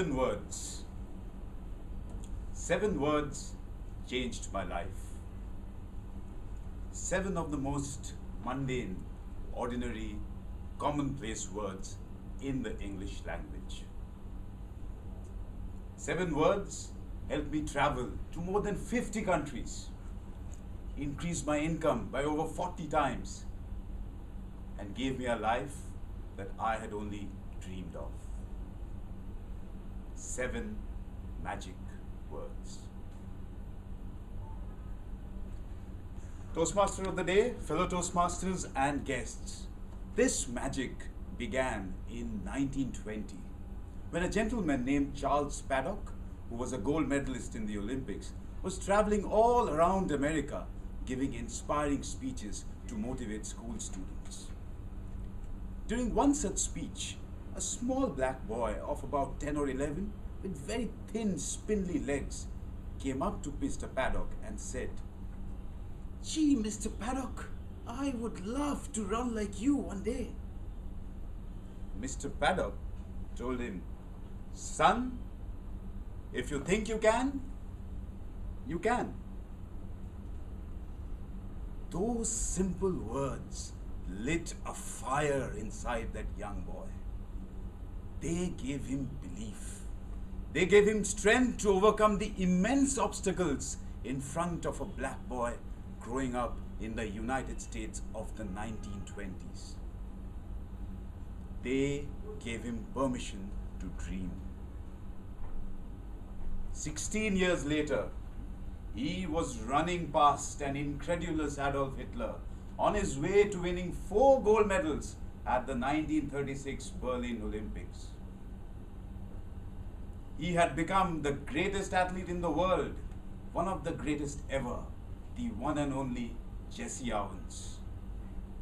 7 words. 7 words changed my life. 7 of the most mundane, ordinary, commonplace words in the English language. 7 words helped me travel to more than 50 countries, increased my income by over 40 times, and gave me a life that I had only dreamed of. 7 magic words. Toastmaster of the day, fellow Toastmasters and guests. This magic began in 1920 when a gentleman named Charles Paddock, who was a gold medalist in the Olympics, was traveling all around America giving inspiring speeches to motivate school students. During one such speech, a small black boy of about 10 or 11 with very thin, spindly legs came up to Mr. Paddock and said, "Gee, Mr. Paddock, I would love to run like you one day." Mr. Paddock told him, "Son, if you think you can, you can." Those simple words lit a fire inside that young boy. They gave him belief. They gave him strength to overcome the immense obstacles in front of a black boy growing up in the United States of the 1920s. They gave him permission to dream. 16 years later, he was running past an incredulous Adolf Hitler on his way to winning 4 gold medals at the 1936 Berlin Olympics. He had become the greatest athlete in the world, one of the greatest ever, the one and only Jesse Owens,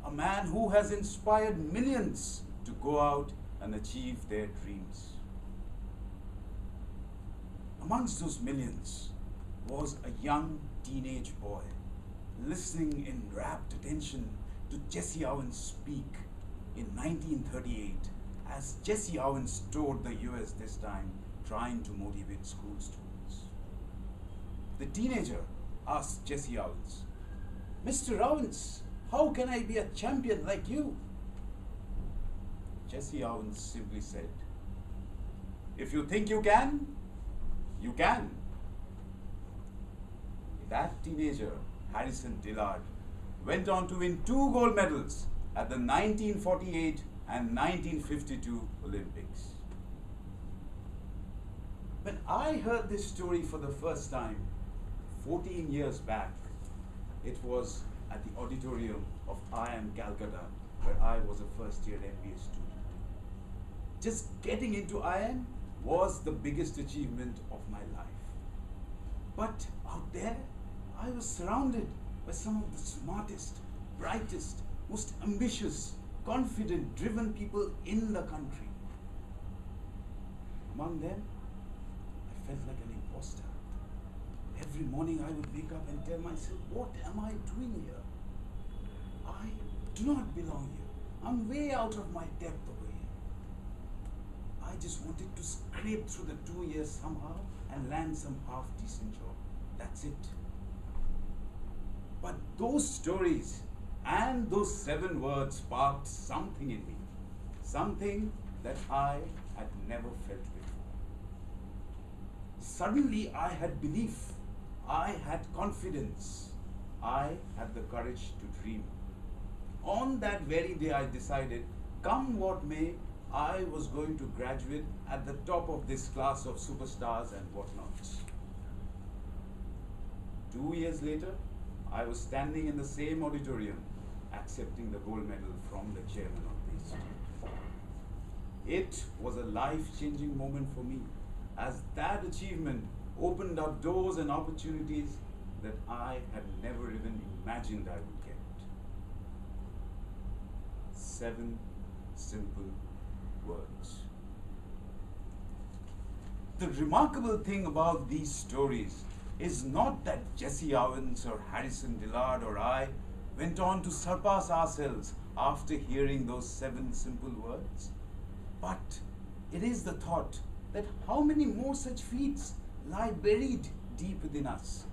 a man who has inspired millions to go out and achieve their dreams. Amongst those millions was a young teenage boy listening in rapt attention to Jesse Owens speak in 1938 as Jesse Owens toured the US this time trying to motivate school students. The teenager asked Jesse Owens, "Mr. Owens, how can I be a champion like you?" Jesse Owens simply said, "If you think you can, you can." That teenager, Harrison Dillard, went on to win 2 gold medals at the 1948 and 1952 Olympics. When I heard this story for the first time 14 years back, it was at the auditorium of IIM Calcutta, where I was a first-year MBA student. Just getting into IIM was the biggest achievement of my life. But out there, I was surrounded by some of the smartest, brightest, most ambitious, confident, driven people in the country. Among them, I felt like an imposter. Every morning I would wake up and tell myself, what am I doing here? I do not belong here. I'm way out of my depth over here. I just wanted to scrape through the 2 years somehow and land some half-decent job. That's it. But those stories and those 7 words sparked something in me. Something that I had never felt before. Suddenly I had belief. I had confidence. I had the courage to dream. On that very day I decided, come what may, I was going to graduate at the top of this class of superstars and whatnots. 2 years later, I was standing in the same auditorium accepting the gold medal from the chairman of this. It was a life-changing moment for me, as that achievement opened up doors and opportunities that I had never even imagined I would get. 7 simple words. The remarkable thing about these stories is not that Jesse Owens or Harrison Dillard or I went on to surpass ourselves after hearing those 7 simple words, but it is the thought that how many more such feats lie buried deep within us?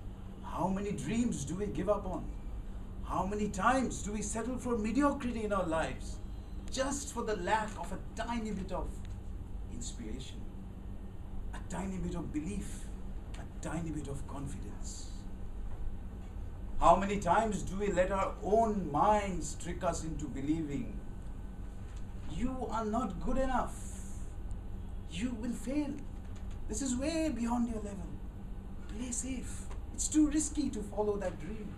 How many dreams do we give up on? How many times do we settle for mediocrity in our lives just for the lack of a tiny bit of inspiration, a tiny bit of belief, a tiny bit of confidence? How many times do we let our own minds trick us into believing you are not good enough, you will fail, this is way beyond your level, play safe, it's too risky to follow that dream?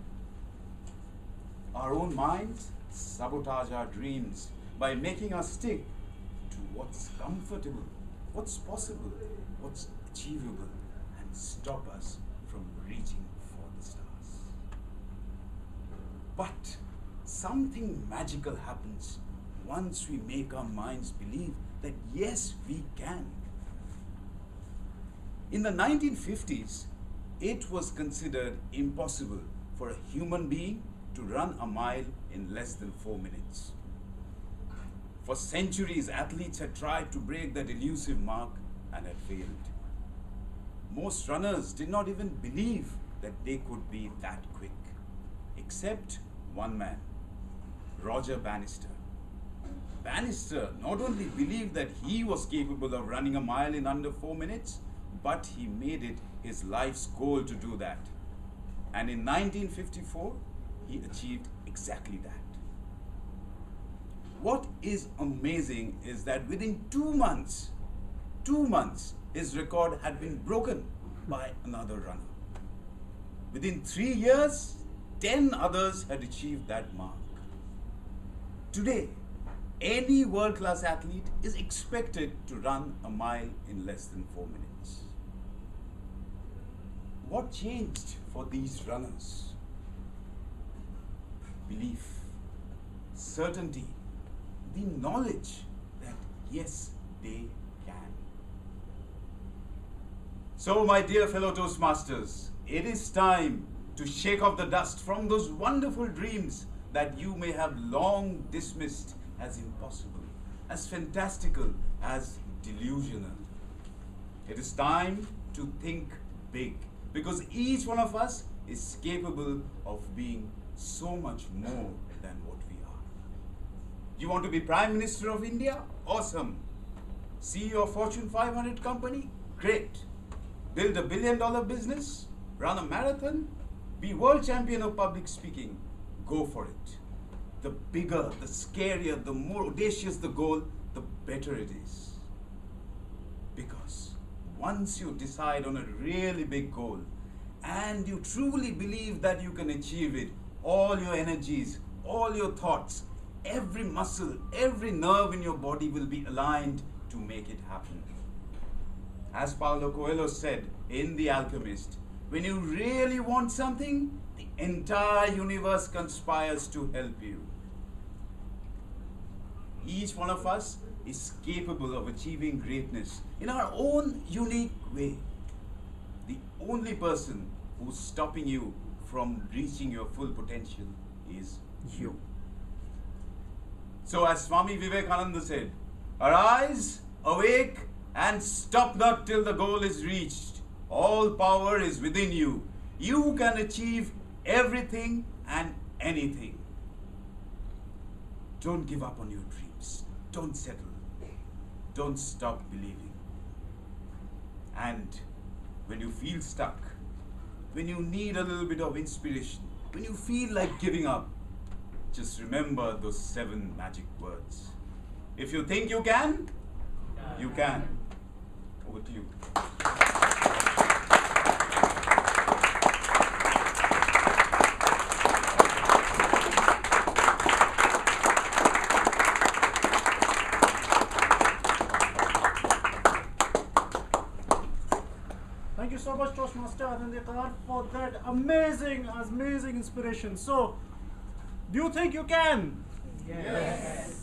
Our own minds sabotage our dreams by making us stick to what's comfortable, what's possible, what's achievable, and stop us from reaching for the stars. But something magical happens once we make our minds believe that yes, we can. In the 1950s, it was considered impossible for a human being to run a mile in less than 4 minutes. For centuries, athletes had tried to break that elusive mark and had failed. Most runners did not even believe that they could be that quick, except one man, Roger Bannister. Bannister not only believed that he was capable of running a mile in under 4 minutes, but he made it his life's goal to do that. And in 1954, he achieved exactly that. What is amazing is that within 2 months, his record had been broken by another runner. Within 3 years, 10 others had achieved that mark. Today, any world-class athlete is expected to run a mile in less than 4 minutes. What changed for these runners? Belief, certainty, the knowledge that yes, they can. So, my dear fellow Toastmasters, it is time to shake off the dust from those wonderful dreams that you may have long dismissed as impossible, as fantastical, as delusional. It is time to think big, because each one of us is capable of being so much more than what we are. You want to be Prime Minister of India? Awesome. CEO of Fortune 500 company? Great. Build $1 billion business? Run a marathon? Be world champion of public speaking? Go for it. The bigger, the scarier, the more audacious the goal, the better it is. Because once you decide on a really big goal and you truly believe that you can achieve it, all your energies, all your thoughts, every muscle, every nerve in your body will be aligned to make it happen. As Paulo Coelho said in The Alchemist, when you really want something, the entire universe conspires to help you. Each one of us is capable of achieving greatness in our own unique way. The only person who's stopping you from reaching your full potential is you. So as Swami Vivekananda said, arise, awake, and stop not till the goal is reached. All power is within you. You can achieve everything and anything. Don't give up on your dreams. Don't settle. Don't stop believing. And when you feel stuck, when you need a little bit of inspiration, when you feel like giving up, just remember those 7 magic words. If you think you can, you can. Over to you. Thank you so much, Toastmaster Anindya Kar, for that amazing inspiration. So, do you think you can? Yes.